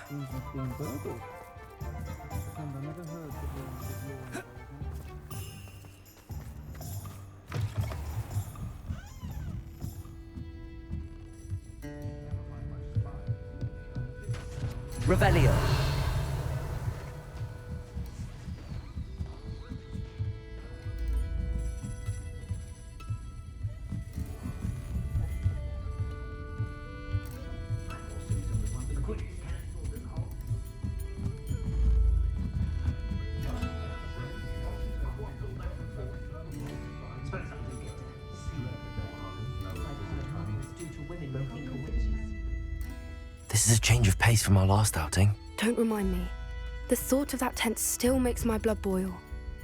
Seems like being burgled. And I never heard the rules of law and order. Revelio. This is a change of pace from our last outing. Don't remind me. The thought of that tent still makes my blood boil.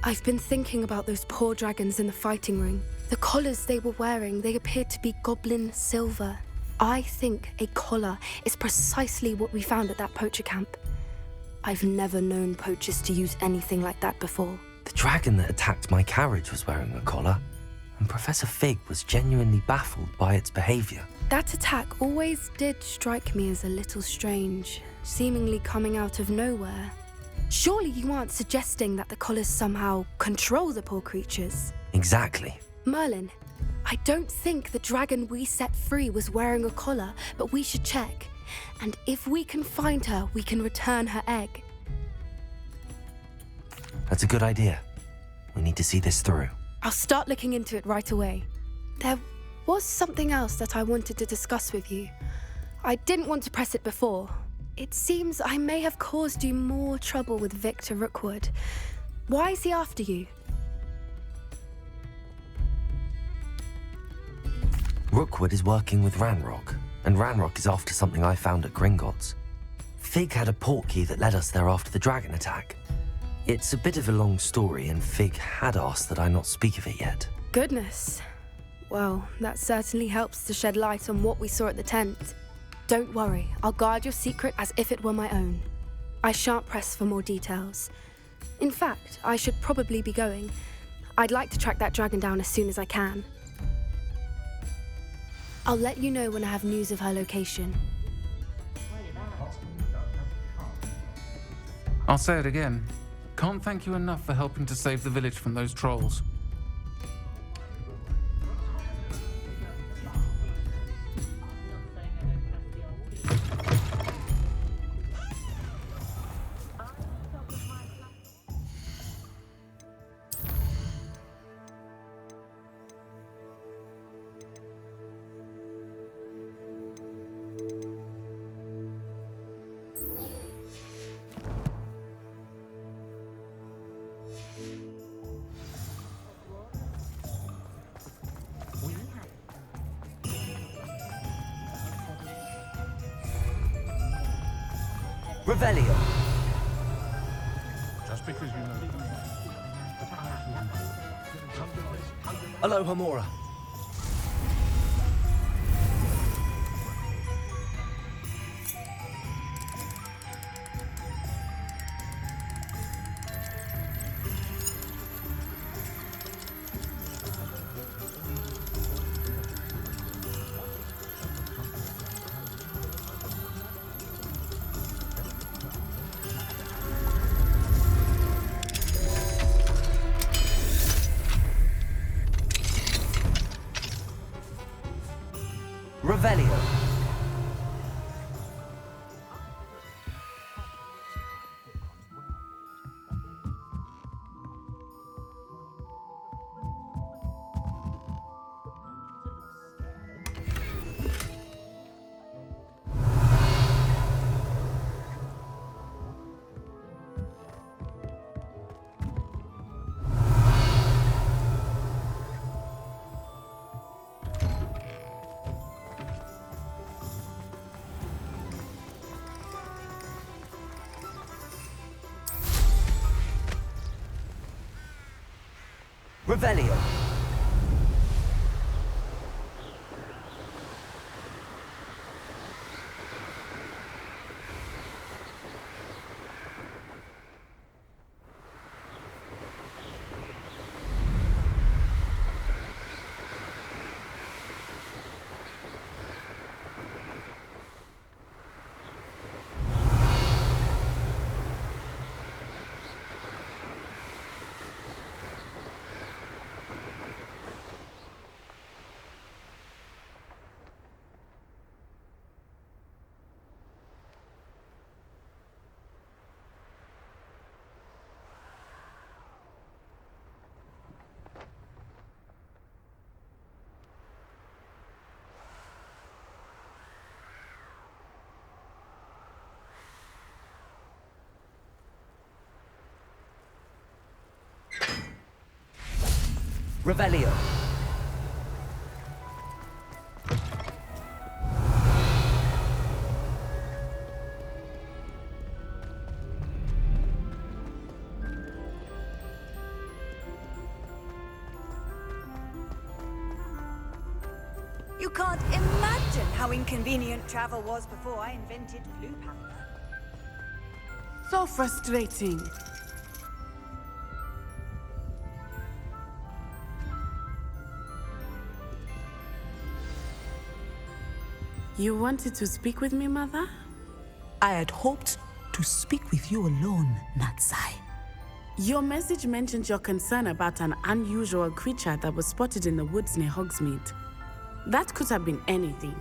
I've been thinking about those poor dragons in the fighting ring. The collars they were wearing, they appeared to be goblin silver. I think a collar is precisely what we found at that poacher camp. I've never known poachers to use anything like that before. The dragon that attacked my carriage was wearing a collar, and Professor Fig was genuinely baffled by its behavior. That attack always did strike me as a little strange, seemingly coming out of nowhere. Surely you aren't suggesting that the collars somehow control the poor creatures? Exactly. Merlin, I don't think the dragon we set free was wearing a collar, but we should check. And if we can find her, we can return her egg. That's a good idea. We need to see this through. I'll start looking into it right away. There was something else that I wanted to discuss with you. I didn't want to press it before. It seems I may have caused you more trouble with Victor Rookwood. Why is he after you? Rookwood is working with Ranrock, and Ranrock is after something I found at Gringotts. Fig had a portkey that led us there after the dragon attack. It's a bit of a long story, and Fig had asked that I not speak of it yet. Goodness. Well, that certainly helps to shed light on what we saw at the tent. Don't worry, I'll guard your secret as if it were my own. I shan't press for more details. In fact, I should probably be going. I'd like to track that dragon down as soon as I can. I'll let you know when I have news of her location. I'll say it again. Can't thank you enough for helping to save the village from those trolls. Revelio. Just because you know. Hello, Hamora. Revelio. Revelio. Revelio. You can't imagine how inconvenient travel was before I invented Blue Panther. So frustrating. You wanted to speak with me, Mother? I had hoped to speak with you alone, Natsai. Your message mentioned your concern about an unusual creature that was spotted in the woods near Hogsmeade. That could have been anything.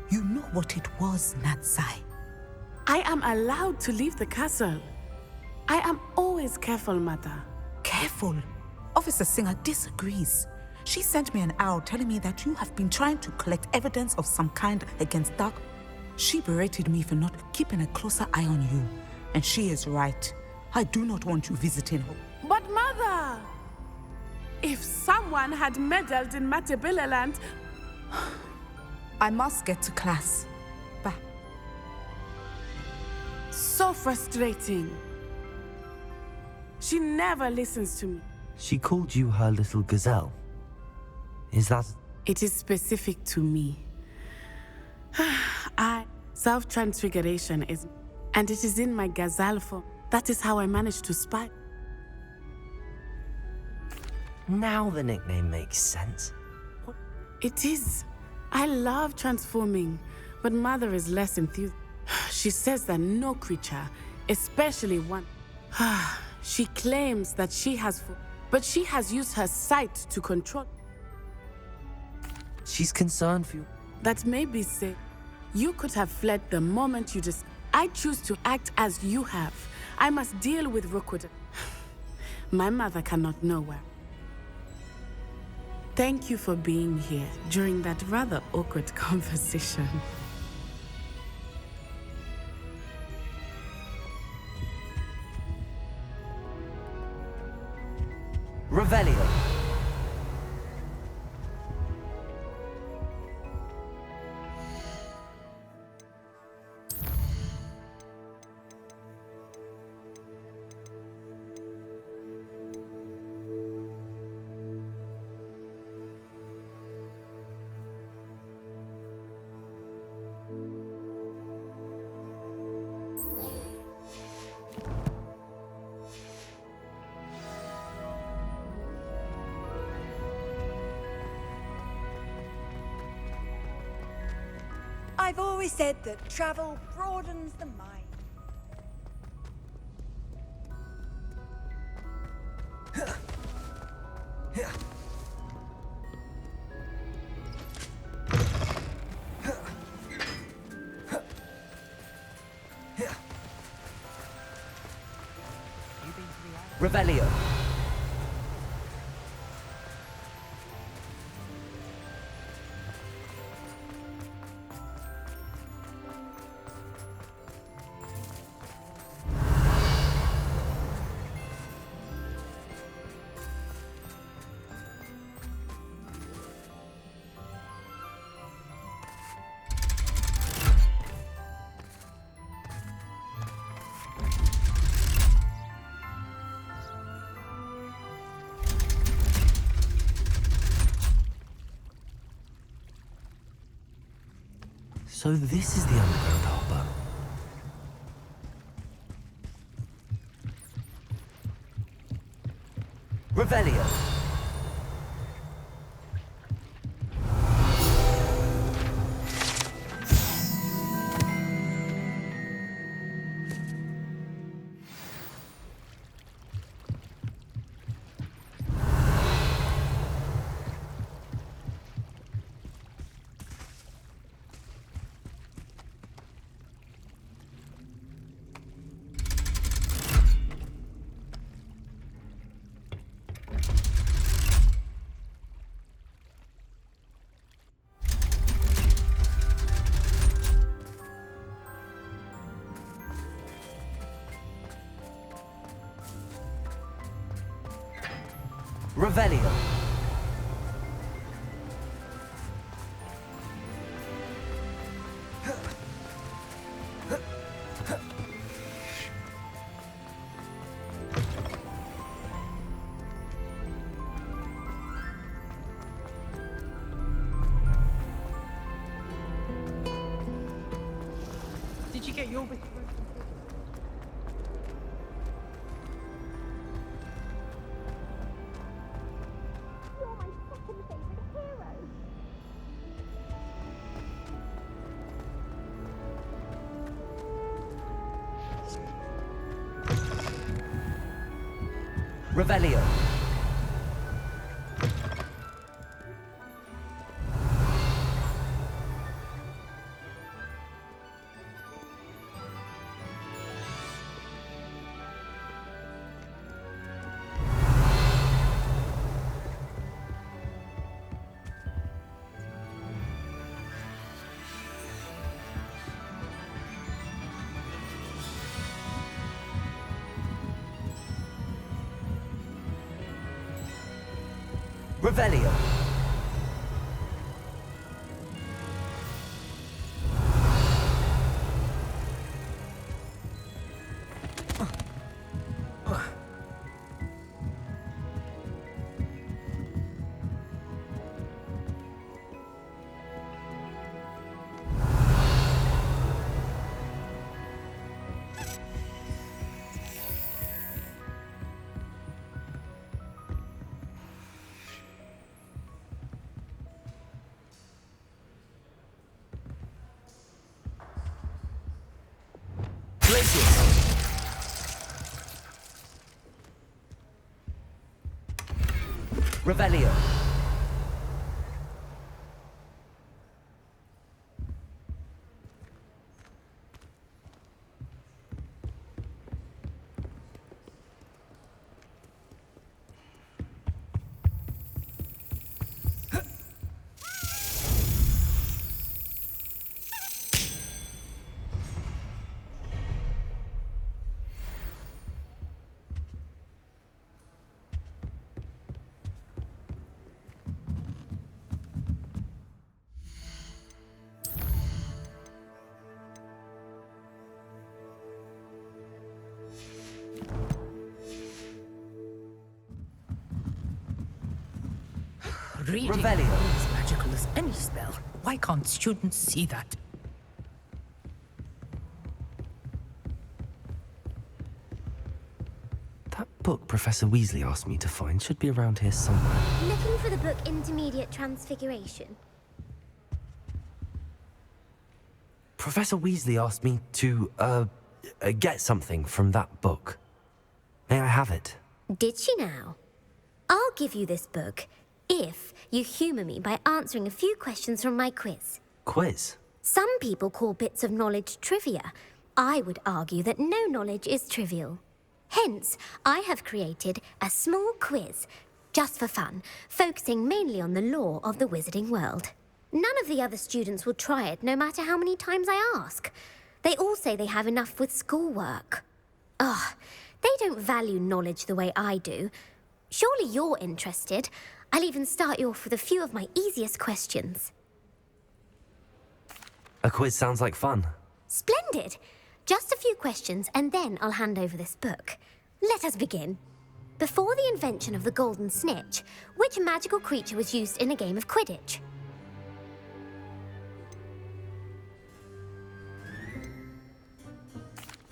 You know what it was, Natsai. I am allowed to leave the castle. I am always careful, Mother. Careful. Officer Singer disagrees. She sent me an owl telling me that you have been trying to collect evidence of some kind against Dark. She berated me for not keeping a closer eye on you. And she is right. I do not want you visiting her. But Mother! If someone had meddled in Matabeleland... I must get to class. Bye. So frustrating. She never listens to me. She called you her little gazelle. Is that... It is specific to me. Self-transfiguration is... And it is in my gazelle form. That is how I managed to spy. Now the nickname makes sense. It is. I love transforming, but Mother is less enthused. She says that no creature, especially one... She claims that she has... But she has used her sight to control... She's concerned for you. That may be said. You could have fled the moment you just... I choose to act as you have. I must deal with Rookwood. My mother cannot know where. Thank you for being here during that rather awkward conversation. Revelio. I've always said that travel broadens the mind. Revelio. So this is the underground harbor. Revelio. Revelio. you get your wit? You're my second favorite hero. Revelio. Revelio. Revelio. Reading Revelio. is magical as any spell. Why can't students see that? That book Professor Weasley asked me to find should be around here somewhere. Looking for the book Intermediate Transfiguration. Professor Weasley asked me to, get something from that book. May I have it? Did she now? I'll give you this book if you humour me by answering a few questions from my quiz. Quiz? Some people call bits of knowledge trivia. I would argue that no knowledge is trivial. Hence, I have created a small quiz, just for fun, focusing mainly on the lore of the wizarding world. None of the other students will try it, no matter how many times I ask. They all say they have enough with schoolwork. Ugh, they don't value knowledge the way I do. Surely you're interested. I'll even start you off with a few of my easiest questions. A quiz sounds like fun. Splendid! Just a few questions, and then I'll hand over this book. Let us begin. Before the invention of the golden snitch, which magical creature was used in a game of Quidditch?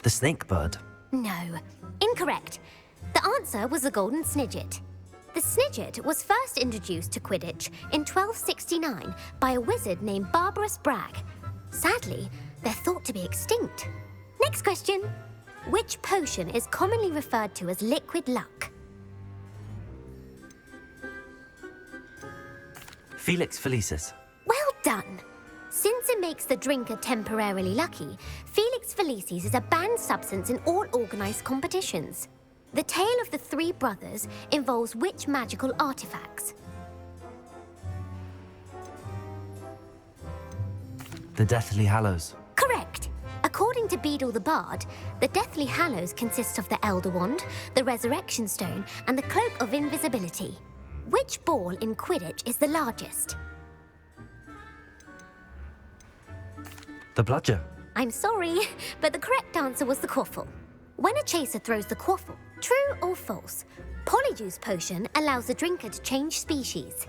The snake bird. No. Incorrect. The answer was the golden snidget. The snidget was first introduced to Quidditch in 1269 by a wizard named Barbarous Bragg. Sadly, they're thought to be extinct. Next question. Which potion is commonly referred to as liquid luck? Felix Felicis. Well done. Since it makes the drinker temporarily lucky, Felix Felicis is a banned substance in all organised competitions. The tale of the three brothers involves which magical artifacts? The Deathly Hallows. Correct. According to Beedle the Bard, the Deathly Hallows consist of the Elder Wand, the Resurrection Stone, and the Cloak of Invisibility. Which ball in Quidditch is the largest? The Bludger. I'm sorry, but the correct answer was the quaffle. When a chaser throws the quaffle, true or false, Polyjuice Potion allows the drinker to change species.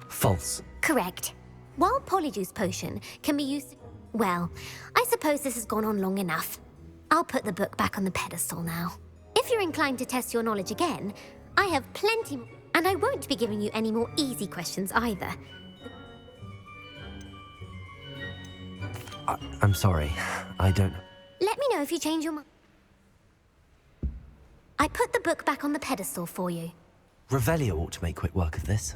False. Correct. While Polyjuice Potion can be used... Well, I suppose this has gone on long enough. I'll put the book back on the pedestal now. If you're inclined to test your knowledge again, I have plenty, and I won't be giving you any more easy questions either. I'm sorry. I don't... Let me know if you change your mind. I put the book back on the pedestal for you. Revelio ought to make quick work of this.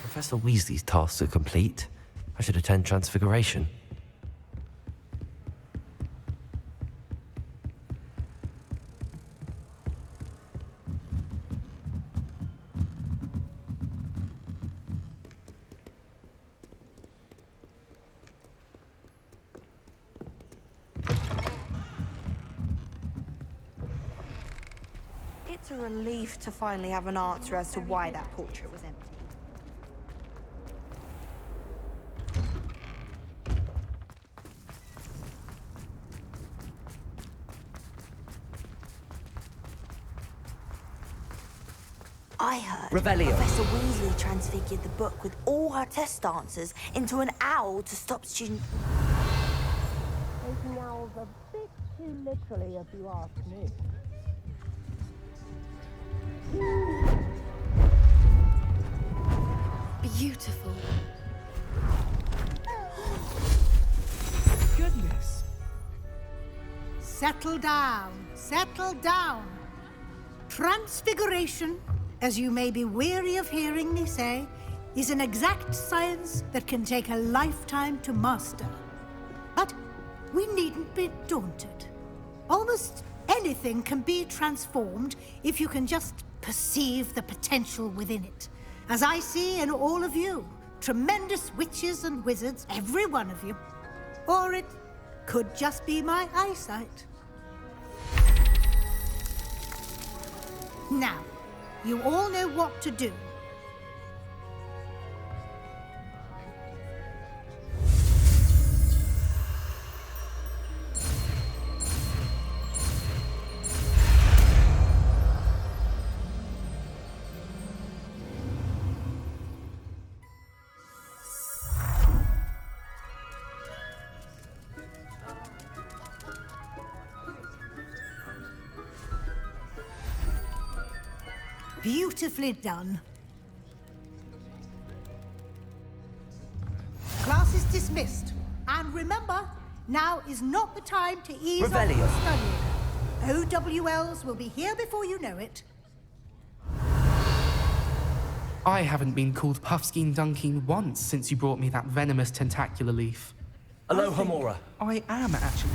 Professor Weasley's tasks are complete. I should attend Transfiguration. It's a relief to finally have an answer as to why that portrait was empty. I heard Revelio. Professor Weasley transfigured the book with all her test answers into an owl to stop students. Taking owls a bit too literally, if you ask me. Beautiful. Goodness. Settle down. Settle down. Transfiguration, as you may be weary of hearing me say, is an exact science that can take a lifetime to master. But we needn't be daunted. Almost anything can be transformed if you can just perceive the potential within it. As I see in all of you, tremendous witches and wizards, every one of you. Or it could just be my eyesight. Now, you all know what to do. Beautifully done. Class is dismissed. And remember, now is not the time to ease off your studying. OWLs will be here before you know it. I haven't been called Puffskein Dunking once since you brought me that venomous tentacular leaf. Aloha Mora. I am actually.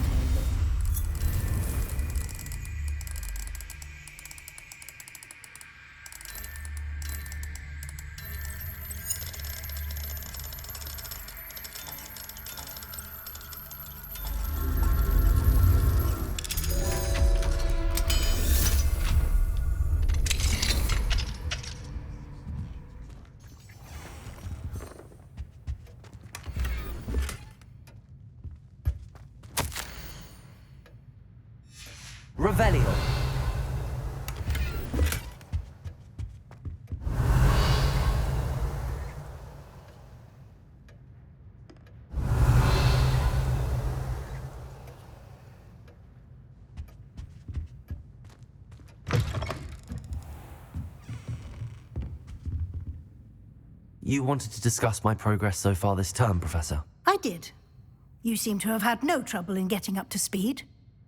Revelio. You wanted to discuss my progress so far this term, Professor? I did. You seem to have had no trouble in getting up to speed.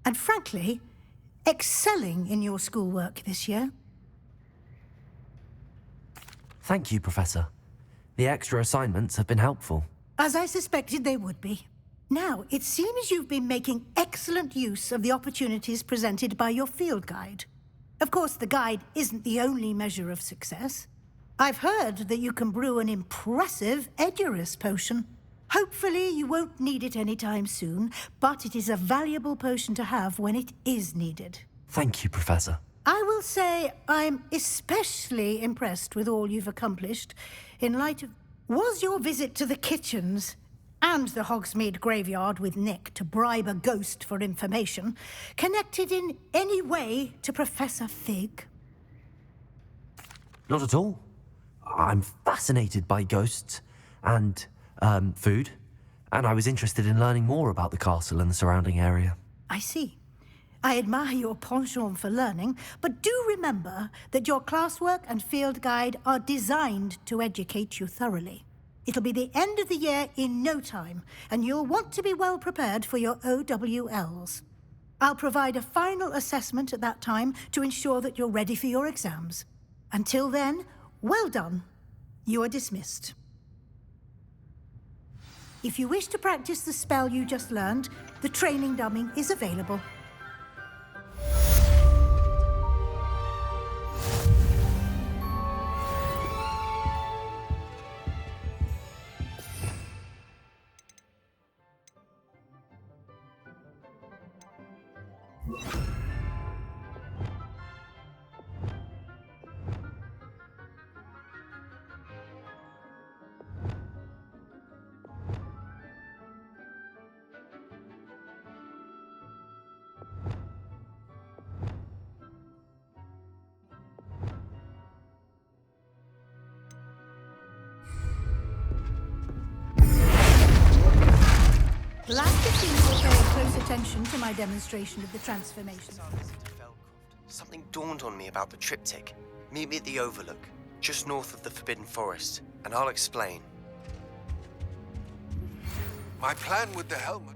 And frankly, excelling in your schoolwork this year. Thank you, Professor. The extra assignments have been helpful. As I suspected they would be. Now, it seems you've been making excellent use of the opportunities presented by your field guide. Of course, the guide isn't the only measure of success. I've heard that you can brew an impressive Edurus potion. Hopefully, you won't need it anytime soon, but it is a valuable potion to have when it is needed. Thank you, Professor. I will say I'm especially impressed with all you've accomplished in light of... Was your visit to the kitchens and the Hogsmeade graveyard with Nick to bribe a ghost for information connected in any way to Professor Fig? Not at all. I'm fascinated by ghosts and food, and I was interested in learning more about the castle and the surrounding area. I see. I admire your penchant for learning, but do remember that your classwork and field guide are designed to educate you thoroughly. It'll be the end of the year in no time, and you'll want to be well prepared for your OWLs. I'll provide a final assessment at that time to ensure that you're ready for your exams. Until then, well done. You are dismissed. If you wish to practice the spell you just learned, the training dummy is available. Glad to see you are paying close attention to my demonstration of the transformation. Something dawned on me about the triptych. Meet me at the Overlook, just north of the Forbidden Forest, and I'll explain. My plan with the helmet